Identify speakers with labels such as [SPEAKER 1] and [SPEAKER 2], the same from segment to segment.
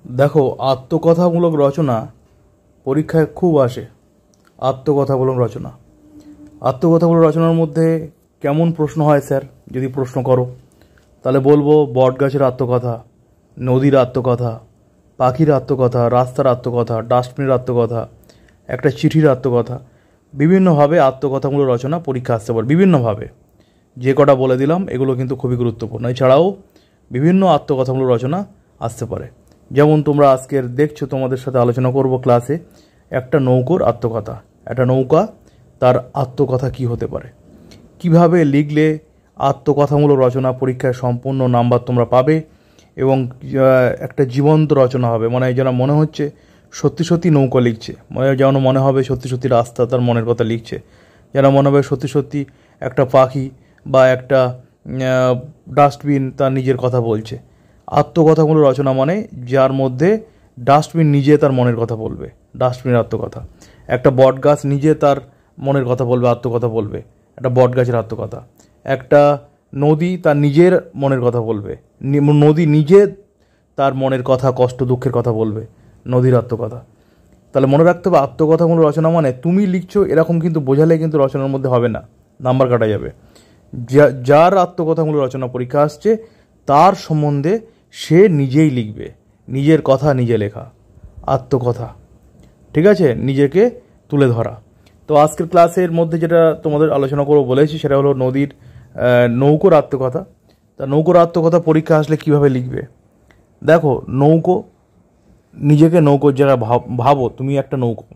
[SPEAKER 1] দেখো, আত্মকথামূলক রচনা পরীক্ষায় খুব আসে। আত্মকথামূলক রচনা আত্মকথামূলক রচনার মধ্যে কেমন প্রশ্ন হয় স্যার? যদি প্রশ্ন করো তাহলে বলবো বটগাছের আত্মকথা, নদীর আত্মকথা, পাখির আত্মকথা, রাস্তার আত্মকথা, ডাস্টবিনের আত্মকথা, একটা চিঠির আত্মকথা। বিভিন্নভাবে আত্মকথামূলক রচনা পরীক্ষা আসতে পারে, বিভিন্নভাবে। যে কটা বলে দিলাম এগুলো কিন্তু খুবই গুরুত্বপূর্ণ। এছাড়াও বিভিন্ন আত্মকথামূলক রচনা আসতে পারে। যেমন তোমরা আজকের দেখছো, তোমাদের সাথে আলোচনা করব ক্লাসে একটা নৌকোর আত্মকথা। একটা নৌকা, তার আত্মকথা কি হতে পারে, কিভাবে লিখলে আত্মকথামূলক রচনা পরীক্ষায় সম্পূর্ণ নাম্বার তোমরা পাবে এবং একটা জীবন্ত রচনা হবে। মানে যেন মনে হচ্ছে সত্যি সত্যি নৌকা লিখছে, যেন মনে হবে সত্যি সত্যি রাস্তা তার মনের কথা লিখছে, যেন মনে হবে সত্যি সত্যি একটা পাখি বা একটা ডাস্টবিন তার নিজের কথা বলছে। আত্মকথামূলক রচনা মানে যার মধ্যে ডাস্টবিন নিজে তার মনের কথা বলবে, ডাস্টবিনের আত্মকথা। একটা বটগাছ নিজে তার মনের কথা বলবে, আত্মকথা বলবে, একটা বটগাছের আত্মকথা। একটা নদী তার নিজের মনের কথা বলবে, নদী নিজে তার মনের কথা, কষ্ট দুঃখের কথা বলবে, নদীর আত্মকথা। তাহলে মনে রাখতে হবে আত্মকথামূলক রচনা মানে তুমি লিখছো এরকম কিন্তু বোঝালে কিন্তু রচনার মধ্যে হবে না, নাম্বার কাটা যাবে। যার আত্মকথামূলক রচনা পরীক্ষা আসছে তার সম্বন্ধে সে নিজেই লিখবে, নিজের কথা নিজে লেখা, আত্মকথা। ঠিক আছে, নিজেকে তুলে ধরা। তো আজকের ক্লাসের মধ্যে যেটা তোমাদের আলোচনা করবো বলেছি সেটা হলো নৌকোর আত্মকথা। তা নৌকোর আত্মকথা পরীক্ষা আসলে কিভাবে লিখবে? দেখো, নৌকো, নিজেকে নৌকোর জায়গায় ভাবো তুমি একটা নৌকো।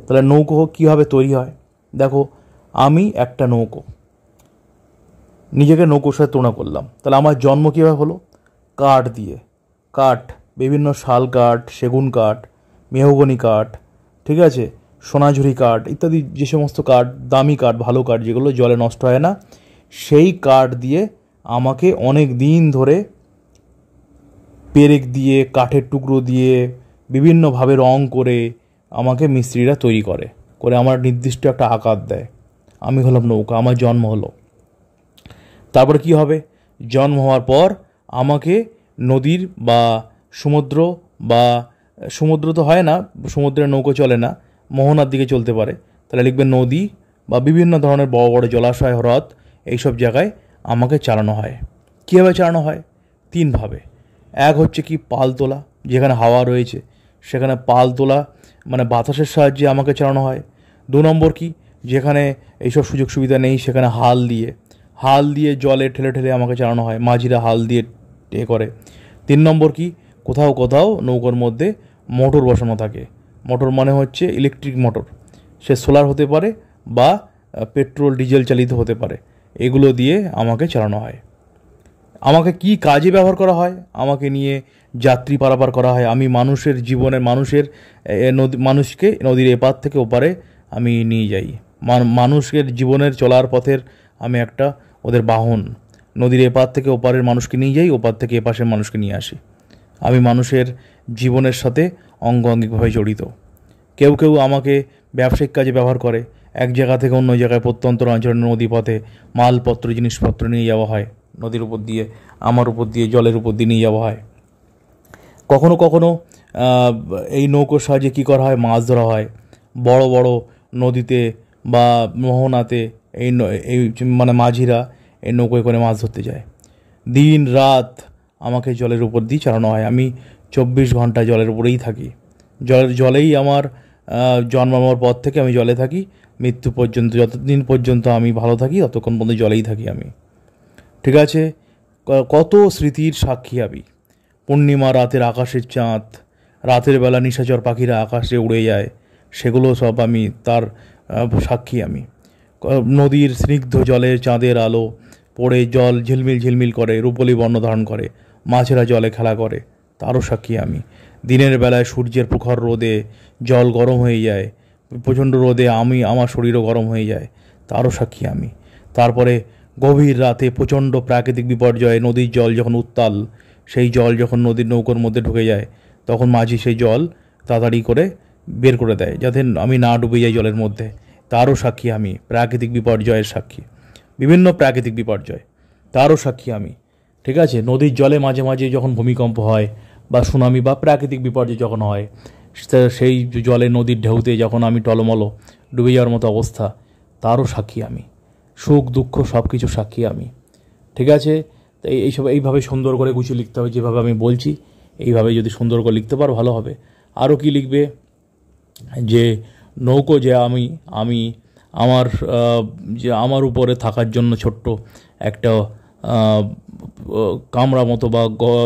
[SPEAKER 1] তাহলে নৌকো কীভাবে তৈরি হয়? দেখো, আমি একটা নৌকো, নিজেকে নৌকোর সাথে তুলনা করলাম। তাহলে আমার জন্ম কীভাবে হলো? কাঠ দিয়ে। কাঠ, বিভিন্ন শাল কাঠ, সেগুন কাঠ, মেহগনি কাঠ, ঠিক আছে, সোনাঝুরি কাঠ ইত্যাদি, যে সমস্ত কাঠ, দামি কাঠ, ভালো কাঠ যেগুলো জলে নষ্ট হয় না, সেই কাঠ দিয়ে আমাকে অনেক দিন ধরে পেরেক দিয়ে, কাঠের টুকরো দিয়ে, বিভিন্নভাবে রং করে আমাকে মিস্ত্রিরা তৈরি করে আমার নির্দিষ্ট একটা আকার দেয়। আমি হলাম নৌকা, আমার জন্ম হলো। তারপরে কি হবে? জন্ম হওয়ার পর আমাকে নদীর বা সমুদ্র তো হয় না, সমুদ্রের নৌকো চলে না, মোহনার দিকে চলতে পারে। তাহলে লিখবে নদী বা বিভিন্ন ধরনের বড় বড় জলাশয়, হ্রদ, এইসব জায়গায় আমাকে চালানো হয়। কীভাবে চালানো হয়? তিনভাবে। এক হচ্ছে কি পাল তোলা, যেখানে হাওয়া রয়েছে সেখানে পাল তোলা, মানে বাতাসের সাহায্যে আমাকে চালানো হয়। 2 নম্বর কি, যেখানে এইসব সুযোগ সুবিধা নেই সেখানে হাল দিয়ে জলে ঠেলে ঠেলে আমাকে চালানো হয়, মাঝিরা হাল দিয়ে করে। 3 নম্বর কি, কোথাও কোথাও নৌকার মধ্যে মোটর বসানো থাকে। মোটর মানে হচ্ছে ইলেকট্রিক মোটর, সে সোলার হতে পারে বা পেট্রোল ডিজেল চালিত হতে পারে। এগুলো দিয়ে আমাকে চালানো হয়। আমাকে কি কাজে ব্যবহার করা হয়? আমাকে নিয়ে যাত্রী পারাপার করা হয়। আমি মানুষকে নদীর এপার থেকে ওপারে আমি নিয়ে যাই। মানুষের জীবনের চলার পথের আমি একটা ওদের বাহন। নদীর এপার থেকে ওপারের মানুষকে নিয়ে যাই, ওপার থেকে এপাশের মানুষকে নিয়ে আসি। আমি মানুষের জীবনের সাথে অঙ্গাঙ্গিকভাবে জড়িত। কেউ কেউ আমাকে ব্যবসায়িক কাজে ব্যবহার করে। এক জায়গা থেকে অন্য জায়গায় প্রত্যন্ত অঞ্চলের নদীপথে মালপত্র, জিনিসপত্র নিয়ে যাওয়া হয় নদীর উপর দিয়ে, আমার উপর দিয়ে, জলের উপর দিয়ে নিয়ে যাওয়া হয়। কখনো কখনো এই নৌকোর সাহায্যে কী করা হয়? মাছ ধরা হয়। বড় বড় নদীতে বা মোহনাতে এই মানে মাঝিরা এই নৌকোয় করে মাছ ধরতে যায়। দিন রাত আমাকে জলের উপর দিয়ে চালানো হয়। আমি 24 ঘন্টা জলের উপরেই থাকি। জলেই আমার জন্মানোর পর থেকে আমি জলে থাকি, মৃত্যু পর্যন্ত, যতদিন পর্যন্ত আমি ভালো থাকি ততক্ষণ পর্যন্ত জলেই থাকি আমি। ঠিক আছে, কত স্মৃতির সাক্ষী আমি। পূর্ণিমা রাতের আকাশের চাঁদ, রাতের বেলা নিশাচর পাখিরা আকাশে উড়ে যায়, সেগুলো সব আমি তার সাক্ষী আমি। নদীর স্নিগ্ধ জলের চাঁদের আলো পড়ে জল ঝিলমিল ঝিলমিল করে, রূপলি বর্ণ ধারণ করে, মাছেরা জলে খেলা করে, তারও সাক্ষী আমি। দিনের বেলায় সূর্যের প্রখর রোদে জল গরম হয়ে যায়, প্রচণ্ড রোদে আমার শরীরও গরম হয়ে যায়, তারও সাক্ষী আমি। তারপরে গভীর রাতে প্রচণ্ড প্রাকৃতিক বিপর্যয়ে নদীর জল যখন উত্তাল, সেই জল যখন নদীর নৌকোর মধ্যে ঢুকে যায়, তখন মাঝি সেই জল তাড়াতাড়ি করে বের করে দেয় যাতে আমি না ডুবে যাই জলের মধ্যে, তারও সাক্ষী আমি। প্রাকৃতিক বিপর্যয়ের সাক্ষী, বিভিন্ন প্রাকৃতিক বিপর্যয়, তারও সাক্ষী আমি। ঠিক আছে, নদীর জলে মাঝে মাঝে যখন ভূমিকম্প হয়, বা সুনামি বা প্রাকৃতিক বিপর্যয় যখন হয়, সেই জলে নদীর ঢেউতে যখন আমি টলমলো ডুবে যাওয়ার মতো অবস্থা, তারও সাক্ষী আমি। সুখ দুঃখ সব কিছু সাক্ষী আমি। ঠিক আছে, তো এইভাবে সুন্দর করে গুছিয়ে লিখতে হবে, যেভাবে আমি বলছি এইভাবে যদি সুন্দর করে লিখতে পারো ভালো হবে। আরও কি লিখবে, যে নৌকো যে আমি যে আমার উপরে থাকার জন্য ছোট্ট একটা কামরা মতো বা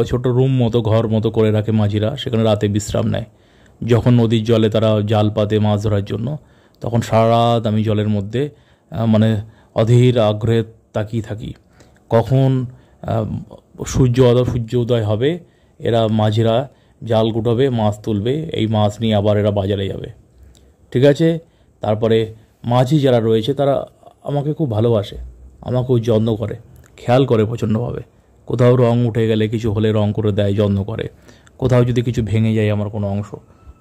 [SPEAKER 1] ছোট রুম মতো ঘর মতো করে রাখে মাঝিরা, সেখানে রাতে বিশ্রাম নেয়। যখন নদীর জলে তারা জাল পাতে মাছ ধরার জন্য, তখন সারা রাত আমি জলের মধ্যে মানে অধীর আগ্রহে তাকিয়ে থাকি কখন সূর্য উদয় হবে, এরা মাঝিরা জাল গুটাবে, মাছ তুলবে, এই মাছ নিয়ে আবার এরা বাজারে যাবে। ঠিক আছে, তারপরে মাঝি যারা রয়েছে তারা আমাকে খুব ভালোবাসে, আমাকেও যত্ন করে, খেয়াল করে প্রচণ্ডভাবে। কোথাও রং উঠে গেলে কিছু হলে রং করে দেয়, যত্ন করে। কোথাও যদি কিছু ভেঙে যায় আমার কোনো অংশ,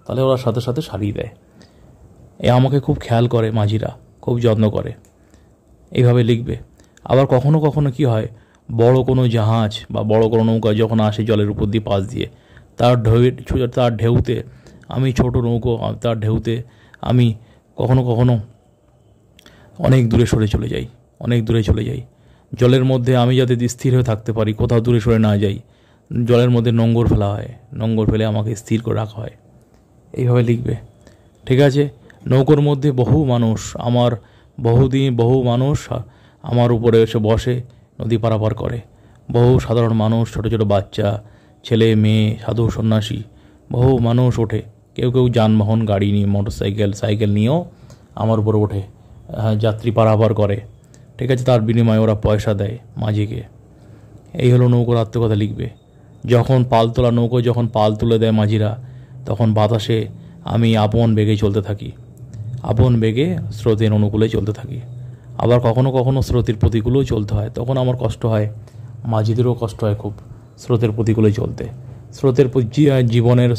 [SPEAKER 1] তাহলে ওরা সাথে সাথে সারিয়ে দেয়। আমাকে খুব খেয়াল করে মাঝিরা, খুব যত্ন করে। এইভাবে লিখবে। আবার কখনো কখনো কি হয়, বড় কোনো জাহাজ বা বড় কোনো নৌকা যখন আসে জলের উপর দিয়ে পাশ দিয়ে, তার ঢেউতে আমি ছোট নৌকো, তার ঢেউতে আমি কখনো কখনো অনেক দূরে সরে চলে যাই। জলের মধ্যে আমি যাতে স্থির হয়ে থাকতে পারি, কোথাও দূরে সরে না যাই, জলের মধ্যে নোঙর ফেলা হয়, নোঙর ফেলে আমাকে স্থির করে রাখা হয়। এইভাবে লিখবে। ঠিক আছে, নৌকোর মধ্যে বহু মানুষ আমার উপরে এসে বসে, নদী পারাপার করে। বহু সাধারণ মানুষ, ছোট ছোট বাচ্চা, ছেলে মেয়ে, সাধু সন্ন্যাসী, বহু মানুষ ওঠে। কেউ কেউ যানবাহন, গাড়ি নিয়ে, সাইকেল নিয়েও আমার উপরে ওঠে, যাত্রী পারাপার করে। ঠিক আছে, তার বিনিময়ে ওরা পয়সা দেয় মাঝিকে। এই হলো নৌকোর আত্মকথা লিখবে। যখন নৌকো যখন পাল তুলে দেয় মাঝিরা, তখন বাতাসে আমি আপন বেগে চলতে থাকি, আপন বেগে স্রোতের অনুকূলে চলতে থাকি। আবার কখনো কখনো স্রোতের প্রতিকূলেও চলতে হয়, তখন আমার কষ্ট হয়, মাঝিদেরও কষ্ট হয় খুব স্রোতের প্রতিকূলে চলতে। জীবনের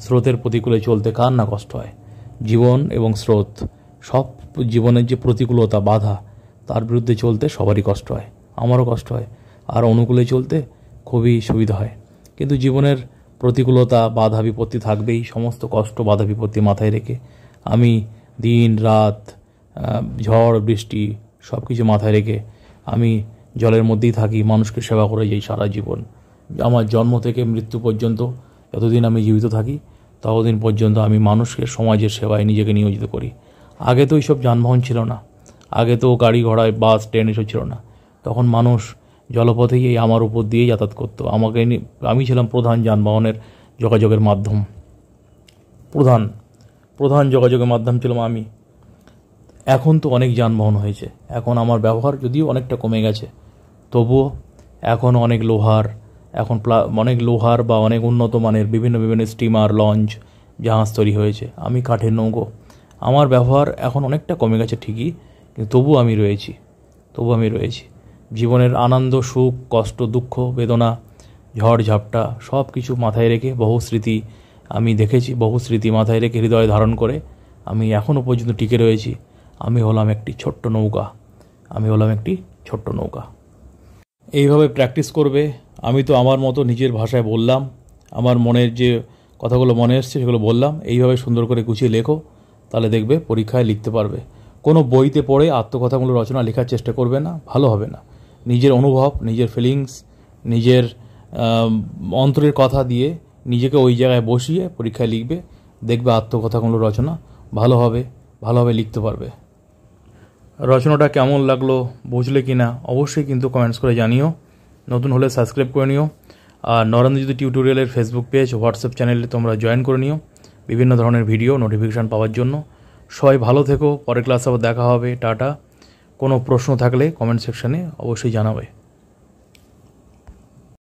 [SPEAKER 1] স্রোতের প্রতিকূলে চলতে কার না কষ্ট হয়? জীবন এবং স্রোত, সব জীবনের যে প্রতিকূলতা, বাধা, তার বিরুদ্ধে চলতে সবারই কষ্ট হয়, আমারও কষ্ট হয়। আর অনুকূলে চলতে খুবই সুবিধা হয়। কিন্তু জীবনের প্রতিকূলতা, বাধা বিপত্তি থাকবেই। সমস্ত কষ্ট, বাধা বিপত্তি মাথায় রেখে আমি দিন রাত, ঝড় বৃষ্টি সব কিছু মাথায় রেখে আমি জলের মধ্যেই থাকি, মানুষকে সেবা করে যাই সারা জীবন। আমার জন্ম থেকে মৃত্যু পর্যন্ত যতদিন আমি জীবিত থাকি, ততদিন পর্যন্ত আমি মানুষকে, সমাজের সেবায় নিজেকে নিয়োজিত করি। আগে তো এইসব যানবাহন ছিল না, আগে তো গাড়ি ঘোড়ায়, বাস, ট্রেন এসব ছিল না। তখন মানুষ জলপথেই আমার উপর দিয়েই যাতায়াত করতো। আমি ছিলাম প্রধান যানবাহনের যোগাযোগের মাধ্যম, প্রধান যোগাযোগের মাধ্যম ছিলাম আমি। এখন তো অনেক যানবাহন হয়েছে, এখন আমার ব্যবহার যদিও অনেকটা কমে গেছে, তবুও এখন অনেক লোহার বা অনেক উন্নত মানের বিভিন্ন স্টিমার, লঞ্চ, জাহাজ তৈরি হয়েছে। আমি কাঠের নৌকো, আমার ব্যবহার এখন অনেকটা কমে গেছে ঠিকই, কিন্তু তবু আমি রয়েছি। জীবনের আনন্দ, সুখ, কষ্ট, দুঃখ, বেদনা, ঝড় ঝাপটা সব কিছু মাথায় রেখে, বহু স্মৃতি আমি দেখেছি, বহু স্মৃতি মাথায় রেখে হৃদয়ে ধারণ করে আমি এখনও পর্যন্ত টিকে রয়েছি। আমি হলাম একটি ছোট্ট নৌকা। এইভাবে প্র্যাকটিস করবে। আমি তো আমার মতো নিজের ভাষায় বললাম, আমার মনের যে কথাগুলো মনে এসছে সেগুলো বললাম। এইভাবে সুন্দর করে গুছিয়ে লেখো, তাহলে দেখবে পরীক্ষায় লিখতে পারবে। কোনো বইতে পড়ে আত্মকথামূলক রচনা লেখার চেষ্টা করবে না, ভালো হবে না। নিজের অনুভব, নিজের ফিলিংস, নিজের অন্তরের কথা দিয়ে নিজেকে ওই জায়গায় বসিয়ে পরীক্ষায় লিখবে, দেখবে আত্মকথামূলক রচনা ভালোভাবে লিখতে পারবে। রচনাটা কেমন লাগলো, বুঝলে কি না অবশ্যই কিন্তু কমেন্টস করে জানিও। নতুন হলে সাবস্ক্রাইব করে নিও। আর নরেন্দ্রজ্যোতি টিউটোরিয়ালের ফেসবুক পেজ, হোয়াটসঅ্যাপ চ্যানেলে তোমরা জয়েন করে নিও বিভিন্ন ধরনের ভিডিও নোটিফিকেশান পাওয়ার জন্য। সবাই ভালো থেকো, পরের ক্লাসে আবার দেখা হবে, টাটা। কোনো প্রশ্ন থাকলে কমেন্ট সেকশানে অবশ্যই জানাবে।